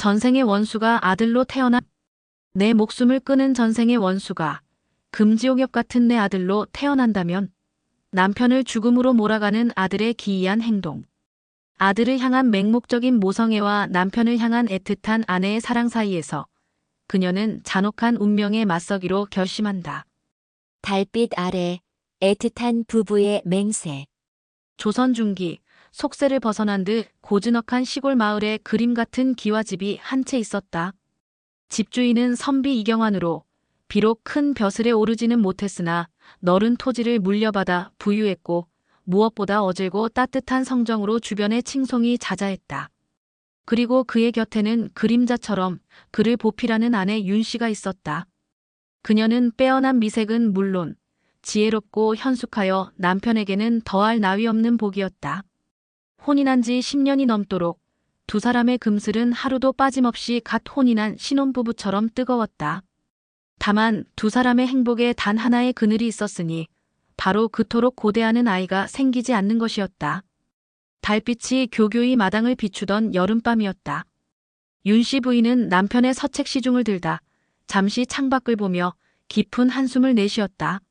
전생의 원수가 아들로 태어나 내 목숨을 끄는 전생의 원수가 금지옥엽 같은 내 아들로 태어난다면 남편을 죽음으로 몰아가는 아들의 기이한 행동. 아들을 향한 맹목적인 모성애와 남편을 향한 애틋한 아내의 사랑 사이에서 그녀는 잔혹한 운명에 맞서기로 결심한다. 달빛 아래 애틋한 부부의 맹세. 조선 중기 속세를 벗어난 듯 고즈넉한 시골 마을에 그림 같은 기와집이 한 채 있었다. 집주인은 선비 이경환으로 비록 큰 벼슬에 오르지는 못했으나 너른 토지를 물려받아 부유했고 무엇보다 어질고 따뜻한 성정으로 주변의 칭송이 자자했다. 그리고 그의 곁에는 그림자처럼 그를 보필하는 아내 윤씨가 있었다. 그녀는 빼어난 미색은 물론 지혜롭고 현숙하여 남편에게는 더할 나위 없는 복이었다. 혼인한 지 10년이 넘도록 두 사람의 금슬은 하루도 빠짐없이 갓 혼인한 신혼부부처럼 뜨거웠다. 다만 두 사람의 행복에 단 하나의 그늘이 있었으니 바로 그토록 고대하는 아이가 생기지 않는 것이었다. 달빛이 교교히 마당을 비추던 여름밤이었다. 윤씨 부인은 남편의 서책 시중을 들다 잠시 창밖을 보며 깊은 한숨을 내쉬었다.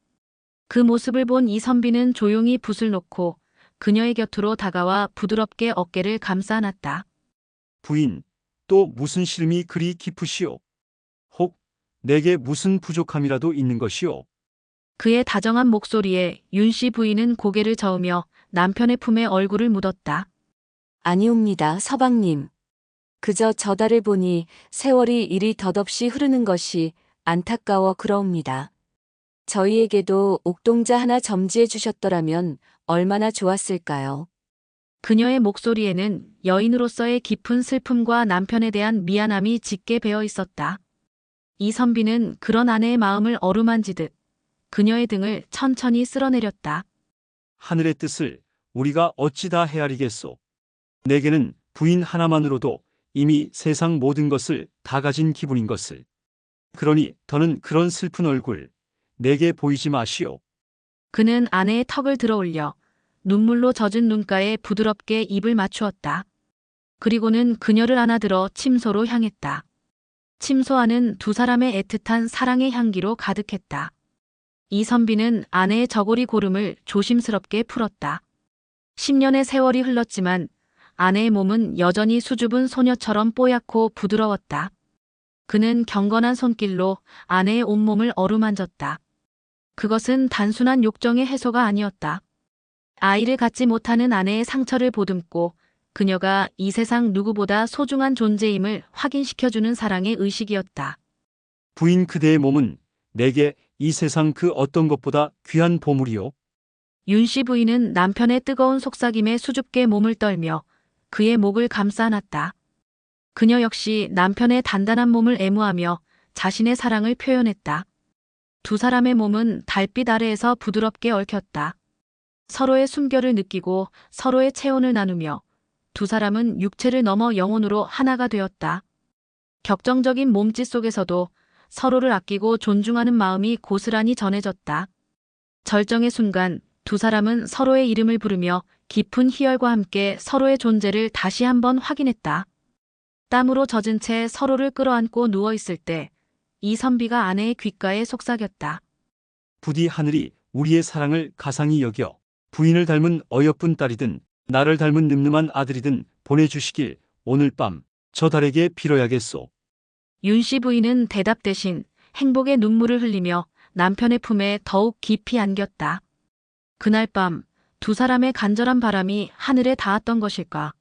그 모습을 본 이선비는 조용히 붓을 놓고 그녀의 곁으로 다가와 부드럽게 어깨를 감싸 안았다. 부인, 또 무슨 시름이 그리 깊으시오? 혹 내게 무슨 부족함이라도 있는 것이오? 그의 다정한 목소리에 윤씨 부인은 고개를 저으며 남편의 품에 얼굴을 묻었다. 아니옵니다, 서방님. 그저 저달을 보니 세월이 이리 덧없이 흐르는 것이 안타까워 그러옵니다. 저희에게도 옥동자 하나 점지해 주셨더라면 얼마나 좋았을까요? 그녀의 목소리에는 여인으로서의 깊은 슬픔과 남편에 대한 미안함이 짙게 배어 있었다. 이선비는 그런 아내의 마음을 어루만지듯 그녀의 등을 천천히 쓸어내렸다. 하늘의 뜻을 우리가 어찌 다 헤아리겠소? 내게는 부인 하나만으로도 이미 세상 모든 것을 다 가진 기분인 것을. 그러니 더는 그런 슬픈 얼굴 내게 보이지 마시오. 그는 아내의 턱을 들어 올려 눈물로 젖은 눈가에 부드럽게 입을 맞추었다. 그리고는 그녀를 안아들어 침소로 향했다. 침소 안은 두 사람의 애틋한 사랑의 향기로 가득했다. 이선비는 아내의 저고리 고름을 조심스럽게 풀었다. 10년의 세월이 흘렀지만 아내의 몸은 여전히 수줍은 소녀처럼 뽀얗고 부드러웠다. 그는 경건한 손길로 아내의 온몸을 어루만졌다. 그것은 단순한 욕정의 해소가 아니었다. 아이를 갖지 못하는 아내의 상처를 보듬고 그녀가 이 세상 누구보다 소중한 존재임을 확인시켜주는 사랑의 의식이었다. 부인 그대의 몸은 내게 이 세상 그 어떤 것보다 귀한 보물이오. 윤씨 부인은 남편의 뜨거운 속삭임에 수줍게 몸을 떨며 그의 목을 감싸 안았다. 그녀 역시 남편의 단단한 몸을 애무하며 자신의 사랑을 표현했다. 두 사람의 몸은 달빛 아래에서 부드럽게 얽혔다. 서로의 숨결을 느끼고 서로의 체온을 나누며 두 사람은 육체를 넘어 영혼으로 하나가 되었다. 격정적인 몸짓 속에서도 서로를 아끼고 존중하는 마음이 고스란히 전해졌다. 절정의 순간 두 사람은 서로의 이름을 부르며 깊은 희열과 함께 서로의 존재를 다시 한번 확인했다. 땀으로 젖은 채 서로를 끌어안고 누워있을 때 이선비가 아내의 귓가에 속삭였다. 부디 하늘이 우리의 사랑을 가상히 여겨 부인을 닮은 어여쁜 딸이든 나를 닮은 늠름한 아들이든 보내주시길 오늘 밤 저 달에게 빌어야겠소. 윤씨 부인은 대답 대신 행복의 눈물을 흘리며 남편의 품에 더욱 깊이 안겼다. 그날 밤 두 사람의 간절한 바람이 하늘에 닿았던 것일까.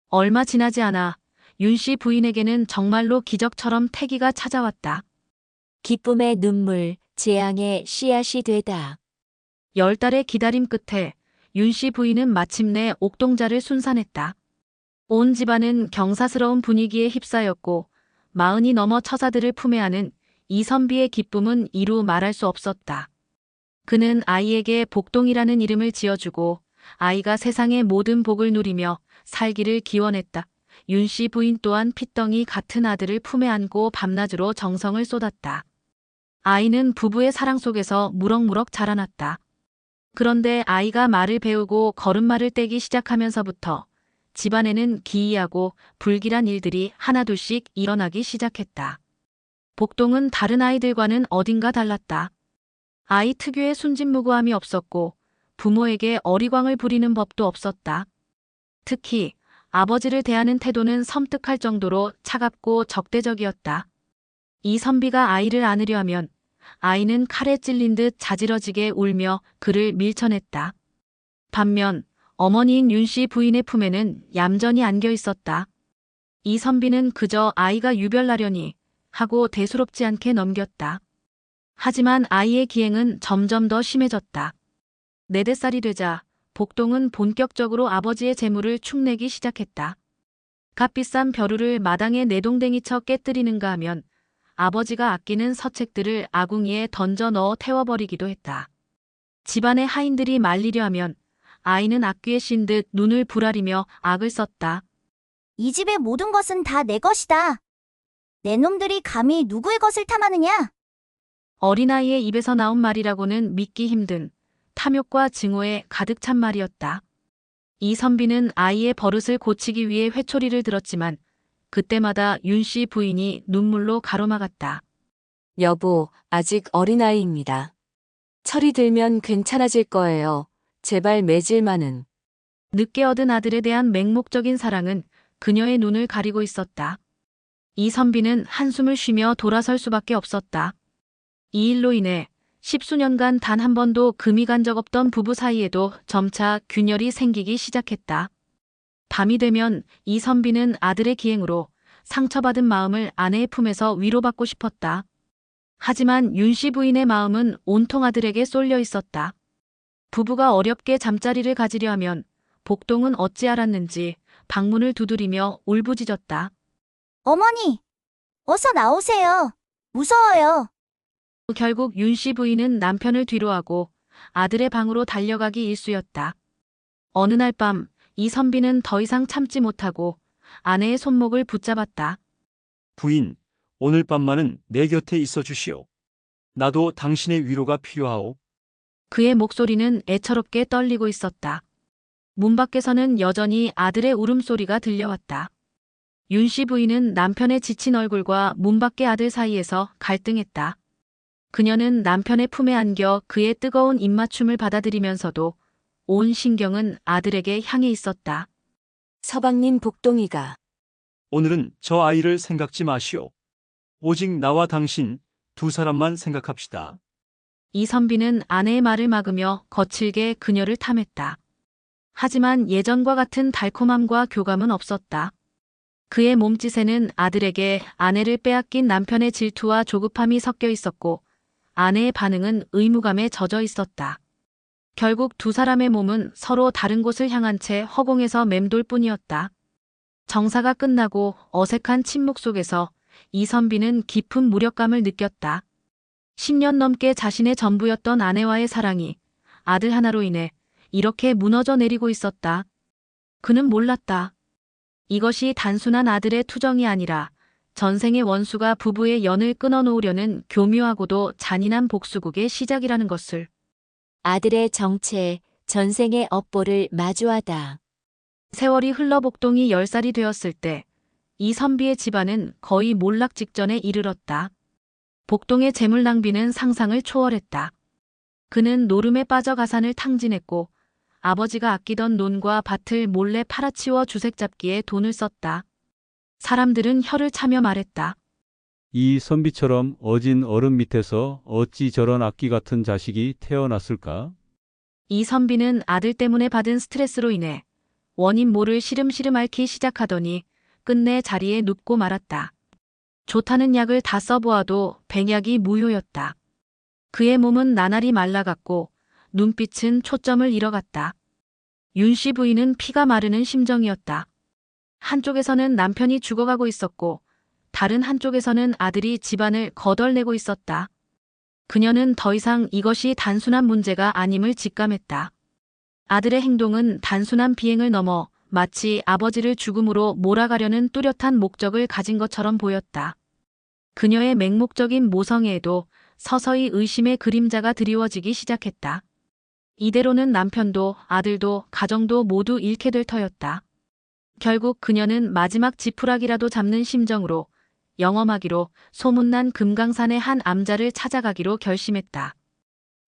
얼마 지나지 않아 윤씨 부인에게는 정말로 기적처럼 태기가 찾아왔다. 기쁨의 눈물, 재앙의 씨앗이 되다. 10달의 기다림 끝에 윤씨 부인은 마침내 옥동자를 순산했다. 온 집안은 경사스러운 분위기에 휩싸였고 40이 넘어 처자들을 품에 안은 이선비의 기쁨은 이루 말할 수 없었다. 그는 아이에게 복동이라는 이름을 지어주고 아이가 세상의 모든 복을 누리며 살기를 기원했다. 윤씨 부인 또한 핏덩이 같은 아들을 품에 안고 밤낮으로 정성을 쏟았다. 아이는 부부의 사랑 속에서 무럭무럭 자라났다. 그런데 아이가 말을 배우고 걸음마를 떼기 시작하면서부터 집안에는 기이하고 불길한 일들이 하나둘씩 일어나기 시작했다. 복동은 다른 아이들과는 어딘가 달랐다. 아이 특유의 순진무구함이 없었고 부모에게 어리광을 부리는 법도 없었다. 특히 아버지를 대하는 태도는 섬뜩할 정도로 차갑고 적대적이었다. 이선비가 아이를 안으려 하면 아이는 칼에 찔린 듯 자지러지게 울며 그를 밀쳐냈다. 반면 어머니인 윤씨 부인의 품에는 얌전히 안겨 있었다. 이선비는 그저 아이가 유별나려니 하고 대수롭지 않게 넘겼다. 하지만 아이의 기행은 점점 더 심해졌다. 4살이 되자 복동은 본격적으로 아버지의 재물을 축내기 시작했다. 값비싼 벼루를 마당에 내동댕이쳐 깨뜨리는가 하면 아버지가 아끼는 서책들을 아궁이에 던져 넣어 태워버리기도 했다. 집안의 하인들이 말리려 하면 아이는 악귀에 신 듯 눈을 부라리며 악을 썼다. 이 집의 모든 것은 다 내 것이다. 내 놈들이 감히 누구의 것을 탐하느냐? 어린아이의 입에서 나온 말이라고는 믿기 힘든 탐욕과 증오에 가득 찬 말이었다. 이선비는 아이의 버릇을 고치기 위해 회초리를 들었지만 그때마다 윤씨 부인이 눈물로 가로막았다. 여보, 아직 어린아이입니다. 철이 들면 괜찮아질 거예요. 제발 매질만은. 늦게 얻은 아들에 대한 맹목적인 사랑은 그녀의 눈을 가리고 있었다. 이선비는 한숨을 쉬며 돌아설 수밖에 없었다. 이 일로 인해 10수년간 단 한 번도 금이 간 적 없던 부부 사이에도 점차 균열이 생기기 시작했다. 밤이 되면 이선비는 아들의 기행으로 상처받은 마음을 아내의 품에서 위로받고 싶었다. 하지만 윤씨 부인의 마음은 온통 아들에게 쏠려 있었다. 부부가 어렵게 잠자리를 가지려 하면 복동은 어찌 알았는지 방문을 두드리며 울부짖었다. 어머니, 어서 나오세요. 무서워요. 결국 윤씨 부인은 남편을 뒤로하고 아들의 방으로 달려가기 일쑤였다. 어느 날 밤 이선비는 더 이상 참지 못하고 아내의 손목을 붙잡았다. 부인, 오늘 밤만은 내 곁에 있어 주시오. 나도 당신의 위로가 필요하오. 그의 목소리는 애처롭게 떨리고 있었다. 문 밖에서는 여전히 아들의 울음소리가 들려왔다. 윤씨 부인은 남편의 지친 얼굴과 문 밖의 아들 사이에서 갈등했다. 그녀는 남편의 품에 안겨 그의 뜨거운 입맞춤을 받아들이면서도 온 신경은 아들에게 향해 있었다. 서방님 복동이가. 오늘은 저 아이를 생각지 마시오. 오직 나와 당신 두 사람만 생각합시다. 이선비는 아내의 말을 막으며 거칠게 그녀를 탐했다. 하지만 예전과 같은 달콤함과 교감은 없었다. 그의 몸짓에는 아들에게 아내를 빼앗긴 남편의 질투와 조급함이 섞여 있었고 아내의 반응은 의무감에 젖어 있었다. 결국 두 사람의 몸은 서로 다른 곳을 향한 채 허공에서 맴돌 뿐이었다. 정사가 끝나고 어색한 침묵 속에서 이선비는 깊은 무력감을 느꼈다. 10년 넘게 자신의 전부였던 아내와의 사랑이 아들 하나로 인해 이렇게 무너져 내리고 있었다. 그는 몰랐다. 이것이 단순한 아들의 투정이 아니라 전생의 원수가 부부의 연을 끊어놓으려는 교묘하고도 잔인한 복수국의 시작이라는 것을. 아들의 정체, 전생의 업보를 마주하다. 세월이 흘러 복동이 10살이 되었을 때 이선비의 집안은 거의 몰락 직전에 이르렀다. 복동의 재물 낭비는 상상을 초월했다. 그는 노름에 빠져 가산을 탕진했고 아버지가 아끼던 논과 밭을 몰래 팔아치워 주색 잡기에 돈을 썼다. 사람들은 혀를 차며 말했다. 이 선비처럼 어진 어른 밑에서 어찌 저런 악기 같은 자식이 태어났을까? 이선비는 아들 때문에 받은 스트레스로 인해 원인 모를 시름시름 앓기 시작하더니 끝내 자리에 눕고 말았다. 좋다는 약을 다 써보아도 백약이 무효였다. 그의 몸은 나날이 말라갔고 눈빛은 초점을 잃어갔다. 윤씨 부인은 피가 마르는 심정이었다. 한쪽에서는 남편이 죽어가고 있었고 다른 한쪽에서는 아들이 집안을 거덜내고 있었다. 그녀는 더 이상 이것이 단순한 문제가 아님을 직감했다. 아들의 행동은 단순한 비행을 넘어 마치 아버지를 죽음으로 몰아가려는 뚜렷한 목적을 가진 것처럼 보였다. 그녀의 맹목적인 모성애에도 서서히 의심의 그림자가 드리워지기 시작했다. 이대로는 남편도 아들도 가정도 모두 잃게 될 터였다. 결국 그녀는 마지막 지푸라기라도 잡는 심정으로 영험하기로 소문난 금강산의 한 암자를 찾아가기로 결심했다.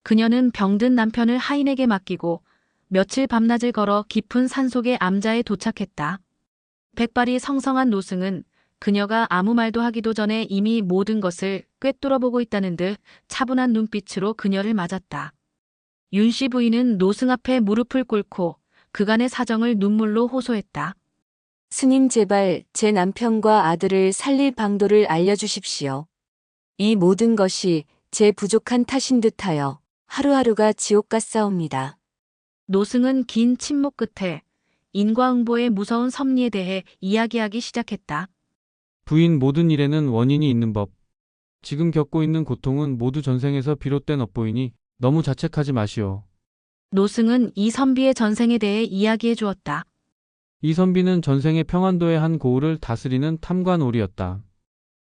그녀는 병든 남편을 하인에게 맡기고 며칠 밤낮을 걸어 깊은 산속의 암자에 도착했다. 백발이 성성한 노승은 그녀가 아무 말도 하기도 전에 이미 모든 것을 꿰뚫어보고 있다는 듯 차분한 눈빛으로 그녀를 맞았다. 윤씨 부인은 노승 앞에 무릎을 꿇고 그간의 사정을 눈물로 호소했다. 스님 제발 제 남편과 아들을 살릴 방도를 알려주십시오. 이 모든 것이 제 부족한 탓인 듯하여 하루하루가 지옥 같사옵니다. 노승은 긴 침묵 끝에 인과응보의 무서운 섭리에 대해 이야기하기 시작했다. 부인 모든 일에는 원인이 있는 법. 지금 겪고 있는 고통은 모두 전생에서 비롯된 업보이니 너무 자책하지 마시오. 노승은 이선비의 전생에 대해 이야기해 주었다. 이선비는 전생의 평안도의 한 고을을 다스리는 탐관오리였다.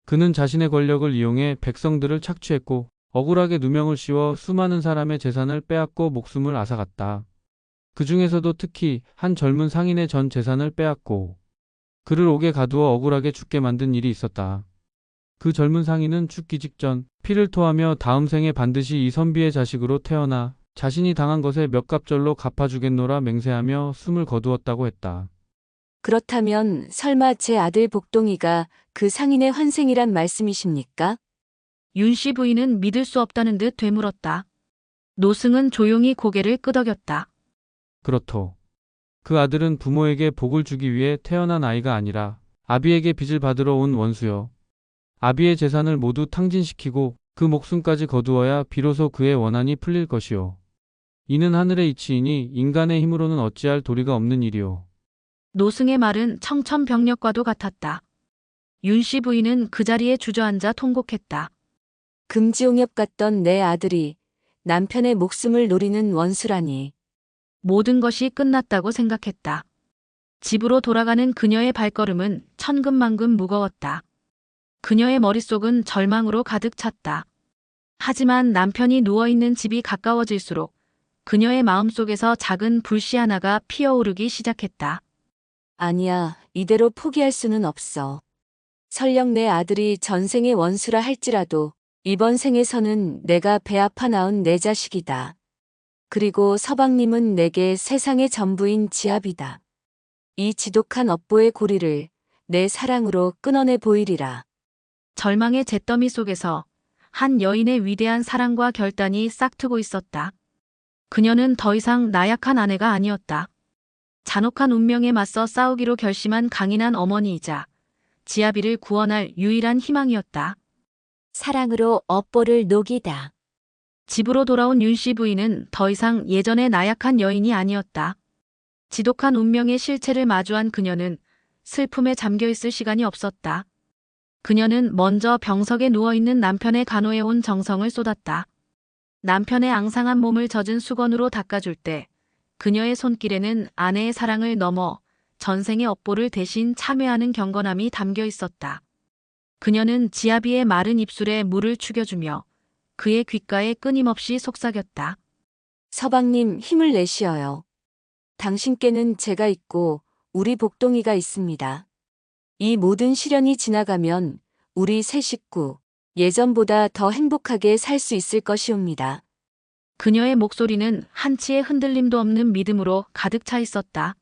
그는 자신의 권력을 이용해 백성들을 착취했고 억울하게 누명을 씌워 수많은 사람의 재산을 빼앗고 목숨을 앗아갔다. 그 중에서도 특히 한 젊은 상인의 전 재산을 빼앗고 그를 옥에 가두어 억울하게 죽게 만든 일이 있었다. 그 젊은 상인은 죽기 직전 피를 토하며 다음 생에 반드시 이선비의 자식으로 태어나 자신이 당한 것에 몇 갑절로 갚아주겠노라 맹세하며 숨을 거두었다고 했다. 그렇다면 설마 제 아들 복동이가 그 상인의 환생이란 말씀이십니까? 윤씨 부인은 믿을 수 없다는 듯 되물었다. 노승은 조용히 고개를 끄덕였다. 그렇소. 그 아들은 부모에게 복을 주기 위해 태어난 아이가 아니라 아비에게 빚을 받으러 온 원수요. 아비의 재산을 모두 탕진시키고 그 목숨까지 거두어야 비로소 그의 원한이 풀릴 것이오. 이는 하늘의 이치이니 인간의 힘으로는 어찌할 도리가 없는 일이오. 노승의 말은 청천벽력과도 같았다. 윤씨 부인은 그 자리에 주저앉아 통곡했다. 금지옥엽 같던 내 아들이 남편의 목숨을 노리는 원수라니. 모든 것이 끝났다고 생각했다. 집으로 돌아가는 그녀의 발걸음은 천근만근 무거웠다. 그녀의 머릿속은 절망으로 가득 찼다. 하지만 남편이 누워있는 집이 가까워질수록 그녀의 마음속에서 작은 불씨 하나가 피어오르기 시작했다. 아니야, 이대로 포기할 수는 없어. 설령 내 아들이 전생의 원수라 할지라도 이번 생에서는 내가 배 아파 낳은 내 자식이다. 그리고 서방님은 내게 세상의 전부인 지압이다. 이 지독한 업보의 고리를 내 사랑으로 끊어내 보이리라. 절망의 잿더미 속에서 한 여인의 위대한 사랑과 결단이 싹트고 있었다. 그녀는 더 이상 나약한 아내가 아니었다. 잔혹한 운명에 맞서 싸우기로 결심한 강인한 어머니이자 지아비를 구원할 유일한 희망이었다. 사랑으로 업보를 녹이다. 집으로 돌아온 윤씨 부인은 더 이상 예전의 나약한 여인이 아니었다. 지독한 운명의 실체를 마주한 그녀는 슬픔에 잠겨있을 시간이 없었다. 그녀는 먼저 병석에 누워있는 남편의 간호에 온 정성을 쏟았다. 남편의 앙상한 몸을 젖은 수건으로 닦아줄 때 그녀의 손길에는 아내의 사랑을 넘어 전생의 업보를 대신 참회하는 경건함이 담겨 있었다. 그녀는 지아비의 마른 입술에 물을 죽여주며 그의 귓가에 끊임없이 속삭였다. 서방님 힘을 내시어요. 당신께는 제가 있고 우리 복동이가 있습니다. 이 모든 시련이 지나가면 우리 세 식구 예전보다 더 행복하게 살 수 있을 것이옵니다. 그녀의 목소리는 한치의 흔들림도 없는 믿음으로 가득 차 있었다.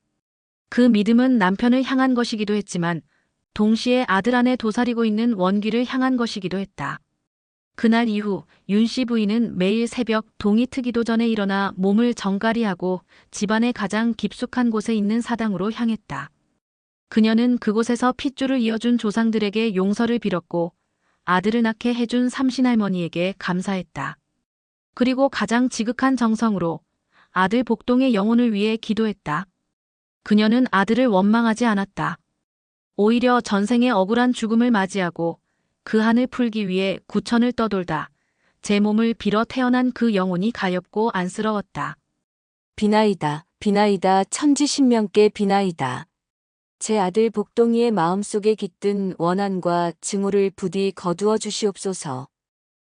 그 믿음은 남편을 향한 것이기도 했지만 동시에 아들 안에 도사리고 있는 원귀를 향한 것이기도 했다. 그날 이후 윤씨 부인은 매일 새벽 동이 트기도 전에 일어나 몸을 정갈이하고 집안의 가장 깊숙한 곳에 있는 사당으로 향했다. 그녀는 그곳에서 핏줄을 이어준 조상들에게 용서를 빌었고 아들을 낳게 해준 삼신할머니에게 감사했다. 그리고 가장 지극한 정성으로 아들 복동의 영혼을 위해 기도했다. 그녀는 아들을 원망하지 않았다. 오히려 전생의 억울한 죽음을 맞이하고 그 한을 풀기 위해 구천을 떠돌다 제 몸을 빌어 태어난 그 영혼이 가엾고 안쓰러웠다. 비나이다, 비나이다, 천지신명께 비나이다. 제 아들 복동이의 마음속에 깃든 원한과 증오를 부디 거두어 주시옵소서.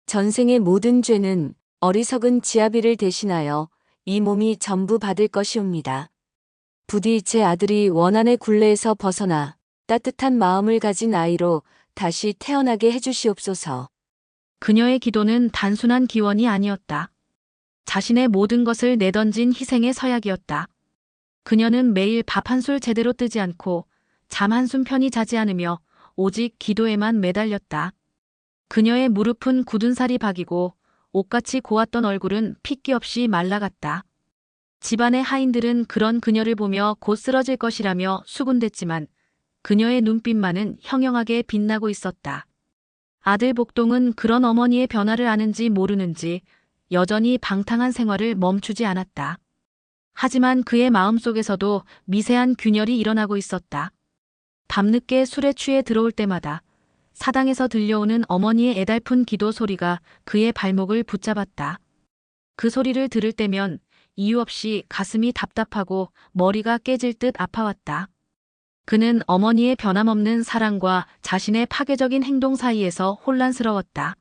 전생의 모든 죄는 어리석은 지아비를 대신하여 이 몸이 전부 받을 것이옵니다. 부디 제 아들이 원한의 굴레에서 벗어나 따뜻한 마음을 가진 아이로 다시 태어나게 해주시옵소서. 그녀의 기도는 단순한 기원이 아니었다. 자신의 모든 것을 내던진 희생의 서약이었다. 그녀는 매일 밥 한 술 제대로 뜨지 않고 잠 한숨 편히 자지 않으며 오직 기도에만 매달렸다. 그녀의 무릎은 굳은 살이 박이고 옷같이 고왔던 얼굴은 핏기 없이 말라갔다. 집안의 하인들은 그런 그녀를 보며 곧 쓰러질 것이라며 수군댔지만 그녀의 눈빛만은 형형하게 빛나고 있었다. 아들 복동은 그런 어머니의 변화를 아는지 모르는지 여전히 방탕한 생활을 멈추지 않았다. 하지만 그의 마음속에서도 미세한 균열이 일어나고 있었다. 밤늦게 술에 취해 들어올 때마다 사당에서 들려오는 어머니의 애달픈 기도 소리가 그의 발목을 붙잡았다. 그 소리를 들을 때면 이유 없이 가슴이 답답하고 머리가 깨질 듯 아파왔다. 그는 어머니의 변함없는 사랑과 자신의 파괴적인 행동 사이에서 혼란스러웠다.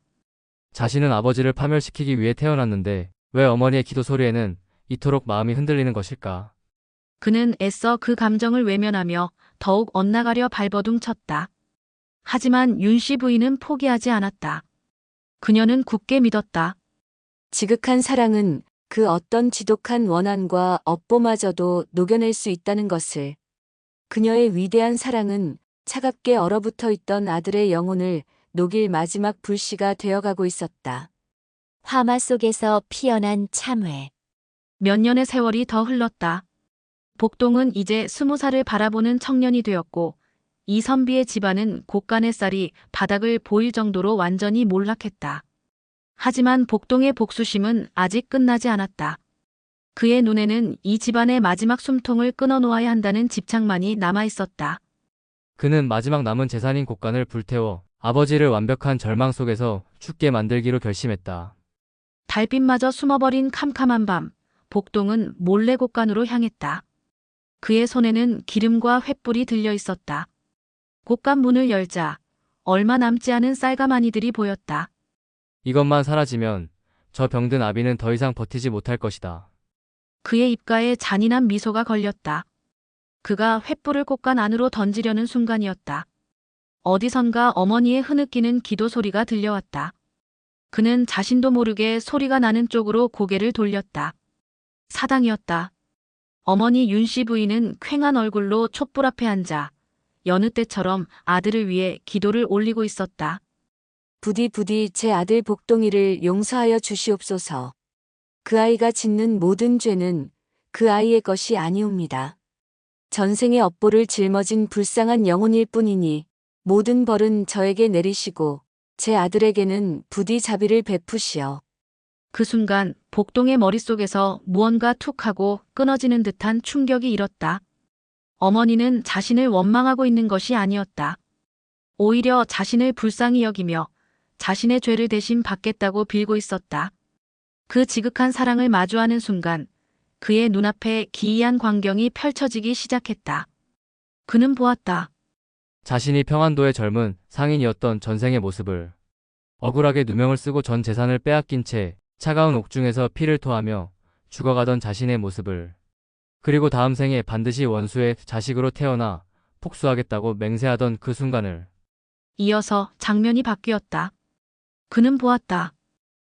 자신은 아버지를 파멸시키기 위해 태어났는데 왜 어머니의 기도 소리에는 이토록 마음이 흔들리는 것일까? 그는 애써 그 감정을 외면하며 더욱 엇나가려 발버둥 쳤다. 하지만 윤씨 부인은 포기하지 않았다. 그녀는 굳게 믿었다. 지극한 사랑은 그 어떤 지독한 원한과 업보마저도 녹여낼 수 있다는 것을. 그녀의 위대한 사랑은 차갑게 얼어붙어 있던 아들의 영혼을 녹일 마지막 불씨가 되어가고 있었다. 화마 속에서 피어난 참회. 몇 년의 세월이 더 흘렀다. 복동은 이제 20살을 바라보는 청년이 되었고 이선비의 집안은 곳간의 쌀이 바닥을 보일 정도로 완전히 몰락했다. 하지만 복동의 복수심은 아직 끝나지 않았다. 그의 눈에는 이 집안의 마지막 숨통을 끊어놓아야 한다는 집착만이 남아있었다. 그는 마지막 남은 재산인 곳간을 불태워 아버지를 완벽한 절망 속에서 죽게 만들기로 결심했다. 달빛마저 숨어버린 캄캄한 밤, 복동은 몰래 곳간으로 향했다. 그의 손에는 기름과 횃불이 들려 있었다. 곳간 문을 열자 얼마 남지 않은 쌀가마니들이 보였다. 이것만 사라지면 저 병든 아비는 더 이상 버티지 못할 것이다. 그의 입가에 잔인한 미소가 걸렸다. 그가 횃불을 곳간 안으로 던지려는 순간이었다. 어디선가 어머니의 흐느끼는 기도 소리가 들려왔다. 그는 자신도 모르게 소리가 나는 쪽으로 고개를 돌렸다. 사당이었다. 어머니 윤씨 부인은 퀭한 얼굴로 촛불 앞에 앉아 여느 때처럼 아들을 위해 기도를 올리고 있었다. 부디 제 아들 복동이를 용서하여 주시옵소서. 그 아이가 짓는 모든 죄는 그 아이의 것이 아니옵니다. 전생의 업보를 짊어진 불쌍한 영혼일 뿐이니 모든 벌은 저에게 내리시고 제 아들에게는 부디 자비를 베푸시어. 그 순간 복동의 머릿속에서 무언가 툭 하고 끊어지는 듯한 충격이 일었다. 어머니는 자신을 원망하고 있는 것이 아니었다. 오히려 자신을 불쌍히 여기며 자신의 죄를 대신 받겠다고 빌고 있었다. 그 지극한 사랑을 마주하는 순간 그의 눈앞에 기이한 광경이 펼쳐지기 시작했다. 그는 보았다. 자신이 평안도의 젊은 상인이었던 전생의 모습을, 억울하게 누명을 쓰고 전 재산을 빼앗긴 채 차가운 옥중에서 피를 토하며 죽어가던 자신의 모습을, 그리고 다음 생에 반드시 원수의 자식으로 태어나 복수하겠다고 맹세하던 그 순간을. 이어서 장면이 바뀌었다. 그는 보았다.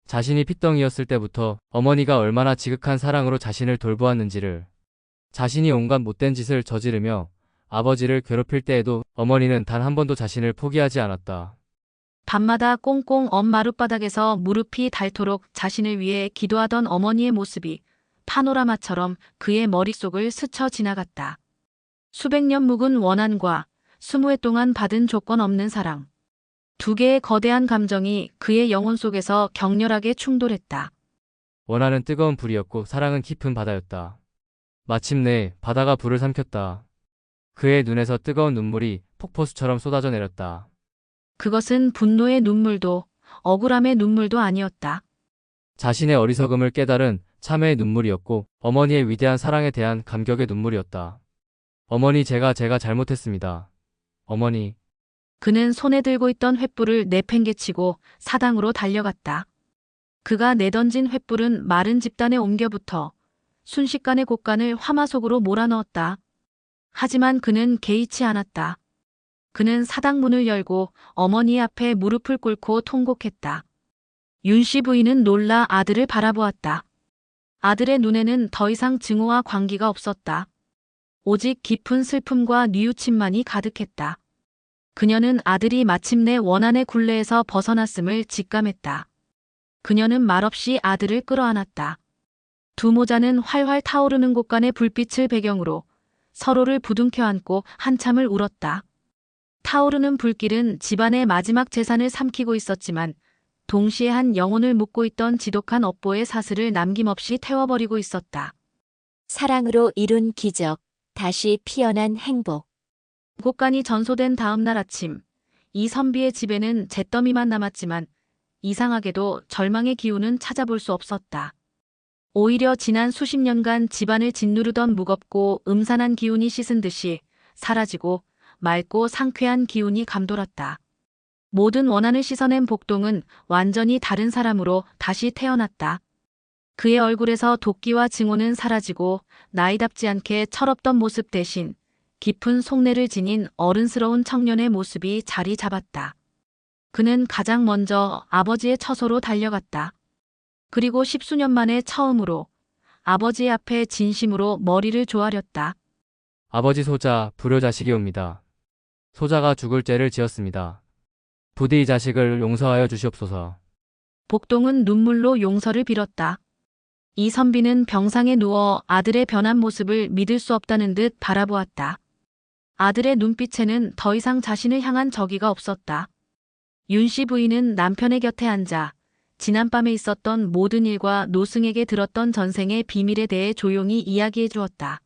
자신이 핏덩이였을 때부터 어머니가 얼마나 지극한 사랑으로 자신을 돌보았는지를, 자신이 온갖 못된 짓을 저지르며 아버지를 괴롭힐 때에도 어머니는 단 한 번도 자신을 포기하지 않았다. 밤마다 꽁꽁 언 마룻바닥에서 무릎이 닳도록 자신을 위해 기도하던 어머니의 모습이 파노라마처럼 그의 머릿속을 스쳐 지나갔다. 수백 년 묵은 원한과 20해 동안 받은 조건 없는 사랑. 두 개의 거대한 감정이 그의 영혼 속에서 격렬하게 충돌했다. 원한은 뜨거운 불이었고 사랑은 깊은 바다였다. 마침내 바다가 불을 삼켰다. 그의 눈에서 뜨거운 눈물이 폭포수처럼 쏟아져 내렸다. 그것은 분노의 눈물도 억울함의 눈물도 아니었다. 자신의 어리석음을 깨달은 참회의 눈물이었고 어머니의 위대한 사랑에 대한 감격의 눈물이었다. 어머니, 제가 잘못했습니다. 어머니. 그는 손에 들고 있던 횃불을 내팽개치고 사당으로 달려갔다. 그가 내던진 횃불은 마른 집단에 옮겨붙어 순식간에 곳간을 화마 속으로 몰아넣었다. 하지만 그는 개의치 않았다. 그는 사당문을 열고 어머니 앞에 무릎을 꿇고 통곡했다. 윤씨 부인은 놀라 아들을 바라보았다. 아들의 눈에는 더 이상 증오와 광기가 없었다. 오직 깊은 슬픔과 뉘우침만이 가득했다. 그녀는 아들이 마침내 원한의 굴레에서 벗어났음을 직감했다. 그녀는 말없이 아들을 끌어안았다. 두 모자는 활활 타오르는 곳간의 불빛을 배경으로 서로를 부둥켜 안고 한참을 울었다. 타오르는 불길은 집안의 마지막 재산을 삼키고 있었지만 동시에 한 영혼을 묻고 있던 지독한 업보의 사슬을 남김없이 태워버리고 있었다. 사랑으로 이룬 기적, 다시 피어난 행복. 곳간이 전소된 다음 날 아침, 이선비의 집에는 잿더미만 남았지만 이상하게도 절망의 기운은 찾아볼 수 없었다. 오히려 지난 수십 년간 집안을 짓누르던 무겁고 음산한 기운이 씻은 듯이 사라지고 맑고 상쾌한 기운이 감돌았다. 모든 원한을 씻어낸 복동은 완전히 다른 사람으로 다시 태어났다. 그의 얼굴에서 도끼와 증오는 사라지고 나이답지 않게 철없던 모습 대신 깊은 속내를 지닌 어른스러운 청년의 모습이 자리 잡았다. 그는 가장 먼저 아버지의 처소로 달려갔다. 그리고 10수년 만에 처음으로 아버지 앞에 진심으로 머리를 조아렸다. 아버지 소자 불효자식이옵니다. 소자가 죽을 죄를 지었습니다. 부디 이 자식을 용서하여 주시옵소서. 복동은 눈물로 용서를 빌었다. 이선비는 병상에 누워 아들의 변한 모습을 믿을 수 없다는 듯 바라보았다. 아들의 눈빛에는 더 이상 자신을 향한 적의가 없었다. 윤씨 부인은 남편의 곁에 앉아 지난밤에 있었던 모든 일과 노승에게 들었던 전생의 비밀에 대해 조용히 이야기해 주었다.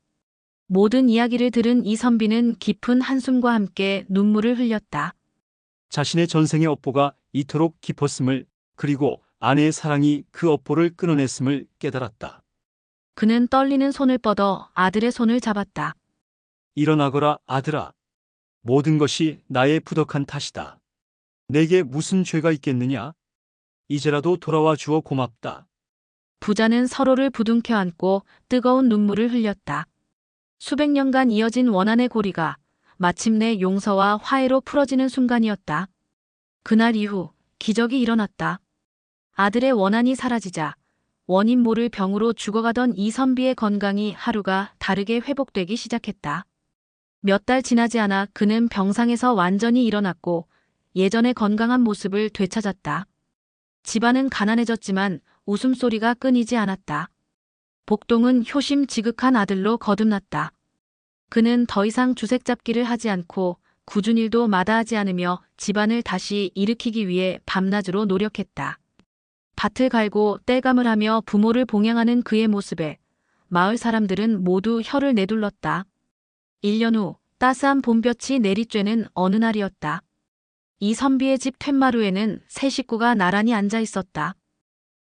모든 이야기를 들은 이선비는 깊은 한숨과 함께 눈물을 흘렸다. 자신의 전생의 업보가 이토록 깊었음을, 그리고 아내의 사랑이 그 업보를 끊어냈음을 깨달았다. 그는 떨리는 손을 뻗어 아들의 손을 잡았다. 일어나거라 아들아. 모든 것이 나의 부덕한 탓이다. 내게 무슨 죄가 있겠느냐? 이제라도 돌아와 주어 고맙다. 부자는 서로를 부둥켜 안고 뜨거운 눈물을 흘렸다. 수백 년간 이어진 원한의 고리가 마침내 용서와 화해로 풀어지는 순간이었다. 그날 이후 기적이 일어났다. 아들의 원한이 사라지자 원인 모를 병으로 죽어가던 이선비의 건강이 하루가 다르게 회복되기 시작했다. 몇 달 지나지 않아 그는 병상에서 완전히 일어났고 예전의 건강한 모습을 되찾았다. 집안은 가난해졌지만 웃음소리가 끊이지 않았다. 복동은 효심 지극한 아들로 거듭났다. 그는 더 이상 주색 잡기를 하지 않고 굳은 일도 마다하지 않으며 집안을 다시 일으키기 위해 밤낮으로 노력했다. 밭을 갈고 땔감을 하며 부모를 봉양하는 그의 모습에 마을 사람들은 모두 혀를 내둘렀다. 1년 후 따스한 봄볕이 내리쬐는 어느 날이었다. 이선비의 집 툇마루에는 세 식구가 나란히 앉아 있었다.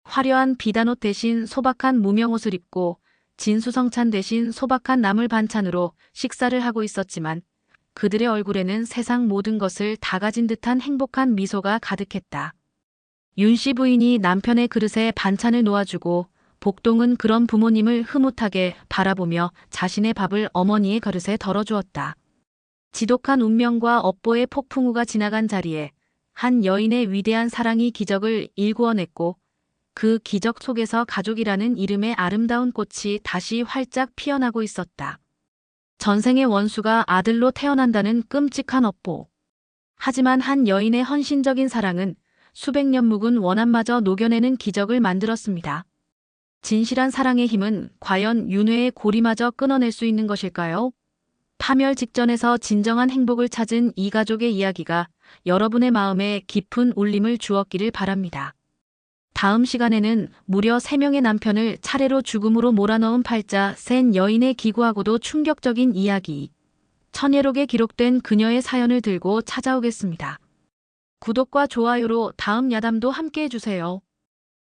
화려한 비단옷 대신 소박한 무명옷을 입고 진수성찬 대신 소박한 나물 반찬으로 식사를 하고 있었지만 그들의 얼굴에는 세상 모든 것을 다 가진 듯한 행복한 미소가 가득했다. 윤씨 부인이 남편의 그릇에 반찬을 놓아주고 복동은 그런 부모님을 흐뭇하게 바라보며 자신의 밥을 어머니의 그릇에 덜어주었다. 지독한 운명과 업보의 폭풍우가 지나간 자리에 한 여인의 위대한 사랑이 기적을 일구어냈고 그 기적 속에서 가족이라는 이름의 아름다운 꽃이 다시 활짝 피어나고 있었다. 전생의 원수가 아들로 태어난다는 끔찍한 업보. 하지만 한 여인의 헌신적인 사랑은 수백 년 묵은 원한마저 녹여내는 기적을 만들었습니다. 진실한 사랑의 힘은 과연 윤회의 고리마저 끊어낼 수 있는 것일까요? 파멸 직전에서 진정한 행복을 찾은 이 가족의 이야기가 여러분의 마음에 깊은 울림을 주었기를 바랍니다. 다음 시간에는 무려 3명의 남편을 차례로 죽음으로 몰아넣은 팔자 센 여인의 기구하고도 충격적인 이야기, 천예록에 기록된 그녀의 사연을 들고 찾아오겠습니다. 구독과 좋아요로 다음 야담도 함께해 주세요.